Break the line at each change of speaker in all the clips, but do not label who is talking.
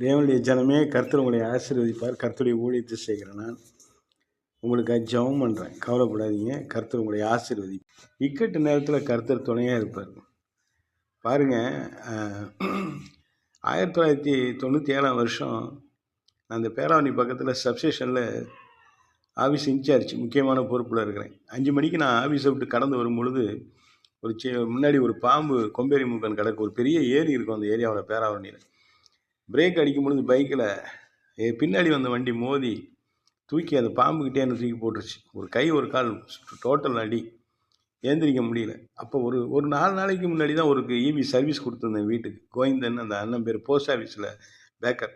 தேவனுடைய ஜனமே, கர்த்தர் உங்களை ஆசீர்வதிப்பார். கர்த்தருடைய ஊழியத்தை செய்கிறேன் நான். உங்களுக்காக ஜெபம் பண்ணுறேன். கவலைப்படாதீங்க. கர்த்தர் உங்களை ஆசீர்வதிப்பார். இக்கட்டு நேரத்தில் கர்த்தர் துணையாக இருப்பார். பாருங்கள், 1997 வருஷம் நான் அந்த பேராவணி பக்கத்தில் சப்ஸ்டேஷனில் ஆஃபீஸ் இன்சார்ஜ் முக்கியமான பொறுப்பில் இருக்கிறேன். 5 மணிக்கு நான் ஆஃபீஸை விட்டு கடந்து வரும்பொழுது முன்னாடி ஒரு பாம்பு கொம்பேரி மூக்கன் கிடக்கு. ஒரு பெரிய ஏரி இருக்கும் அந்த ஏரியாவில், பேராவணியில். பிரேக் அடிக்கும் பொழுது பைக்கில் பின்னாடி வந்த வண்டி மோதி தூக்கி அந்த பாம்புக்கிட்டே என்ன தூக்கி போட்டுருச்சு. ஒரு கை ஒரு கால் டோட்டல் அடி, ஏந்திரிக்க முடியல. அப்போ ஒரு 4 நாளைக்கு முன்னாடி தான் ஒரு இவி சர்வீஸ் கொடுத்துருந்தேன் வீட்டுக்கு. கோவிந்தன் அந்த அண்ணன் பேர், போஸ்ட் ஆஃபீஸில் பேக்கர்.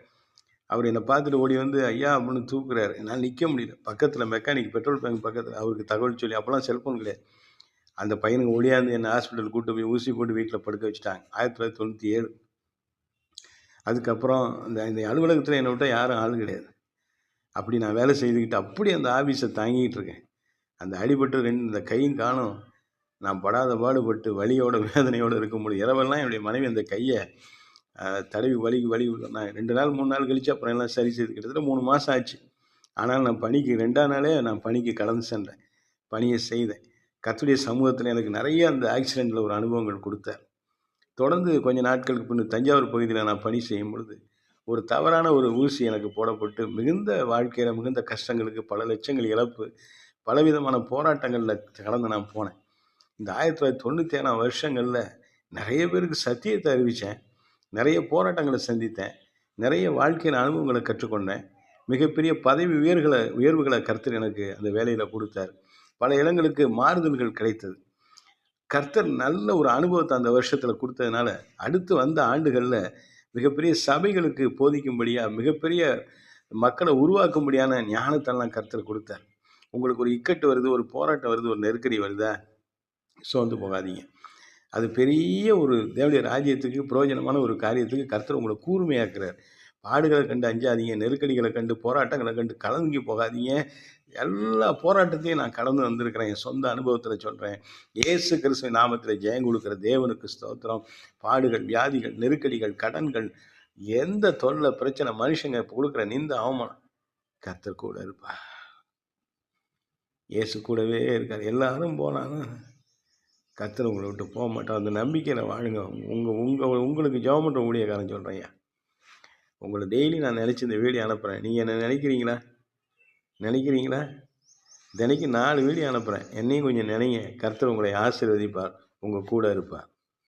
அவர் என்னை பார்த்துட்டு ஓடி வந்து ஐயா அப்படின்னு தூக்குறாரு. என்னால் நிற்க முடியல. பக்கத்தில் மெக்கானிக் பெட்ரோல் பேங்க் பக்கத்தில் அவருக்கு தகவல் சொல்லி, அப்போலாம் செல்ஃபோன் கிடையாது. அந்த பையனுக்கு ஓடியாந்து என்னை ஹாஸ்பிட்டல் கூப்பிட்டு போய் ஊசி போட்டு வீட்டில் படுக்க வச்சுட்டாங்க. 1997. அதுக்கப்புறம் இந்த அலுவலகத்தில் என்னை விட்டால் யாரும் ஆள் கிடையாது. அப்படி நான் வேலை செய்துக்கிட்டு அப்படி அந்த ஆஃபீஸை தாங்கிக்கிட்டு இருக்கேன். அந்த அடிபட்டு இந்த கையும் காணும். நான் படாத பாடுபட்டு வலியோட வேதனையோடு இருக்கும் பொழுது இரவெல்லாம் என்னுடைய மனைவி அந்த கையை தடவி வலி நான் 2 நாள் 3 நாள் கழித்து அப்புறம் எல்லாம் சரி செய்து கிட்டத்தட்ட 3 மாதம் ஆச்சு. ஆனால் நான் பணிக்கு 2ஆம் நாளே நான் பணிக்கு கடந்து சென்றேன். பணியை செய்தேன். கர்த்தருடைய சமூகத்தில் எனக்கு நிறைய அந்த ஆக்சிடெண்ட்டில் ஒரு அனுபவங்கள் கொடுத்தார். தொடர்ந்து கொஞ்சம் நாட்களுக்கு பின் தஞ்சாவூர் பகுதியில் நான் பணி செய்யும் பொழுது ஒரு தவறான ஒரு ஊசி எனக்கு போடப்பட்டு மிகுந்த வாழ்க்கையில் மிகுந்த கஷ்டங்களுக்கு, பல லட்சங்கள் இழப்பு, பலவிதமான போராட்டங்களில் கடந்து நான் போனேன். இந்த 1997 வருஷங்களில் நிறைய பேருக்கு சத்தியத்தை அறிவித்தேன். நிறைய போராட்டங்களை சந்தித்தேன். நிறைய வாழ்க்கையில் அனுபவங்களை கற்றுக்கொண்டேன். மிகப்பெரிய பதவி உயர்வுகளை கர்த்தர் எனக்கு அந்த வேலையில் கொடுத்தார். பல இடங்களுக்கு மாறுதல்கள் கிடைத்தது. கர்த்தர் நல்ல ஒரு அனுபவத்தை அந்த வருஷத்தில் கொடுத்ததுனால அடுத்து வந்த ஆண்டுகளில் மிகப்பெரிய சபைகளுக்கு போதிக்கும்படியாக, மிகப்பெரிய மக்களை உருவாக்கும்படியான ஞானத்தெல்லாம் கர்த்தர் கொடுத்தார். உங்களுக்கு ஒரு இக்கட்டு வருது, ஒரு போராட்டம் வருது, ஒரு நெருக்கடி வருதா, சோர்ந்து போகாதீங்க. அது பெரிய ஒரு தேவனுடைய ராஜ்யத்துக்கு பிரயோஜனமான ஒரு காரியத்துக்கு கர்த்தர் உங்களை கூர்மையாக்குறார். பாடுகளை கண்டு அஞ்சாதீங்க, நெருக்கடிகளை கண்டு, போராட்டங்களை கண்டு கலங்கி போகாதீங்க. எல்லா போராட்டத்தையும் நான் கடந்து வந்திருக்கிறேன். என் சொந்த அனுபவத்தில் சொல்கிறேன். இயேசு கிறிஸ்துவின் நாமத்தில் ஜெயம் கொடுக்குற தேவனுக்கு ஸ்தோத்திரம். பாடுகள், வியாதிகள், நெருக்கடிகள், கடன்கள், எந்த தொல்லை பிரச்சனை, மனுஷங்க கொடுக்குற நிந்த அவமானம், கர்த்தர் கூட இருப்பா. இயேசு கூடவே இருக்கார். எல்லாரும் போனாலும் கர்த்தர் உங்களை விட்டு போக மாட்டோம். அந்த நம்பிக்கையில் வாழுங்க. உங்களுக்கு ஜெபம் பண்ணுற ஊழியக்காரன் சொல்கிறேன். உங்களை டெய்லி நான் நினச்சி இந்த வீடியோ அனுப்புகிறேன். நீங்கள் என்ன நினைக்கிறீங்களா? தினைக்கு 4 வீடியோ அனுப்புகிறேன். என்னையும் கொஞ்சம் நினைங்க. கர்த்தர் உங்களை ஆசீர்வதிப்பார். உங்கள் கூட இருப்பார்.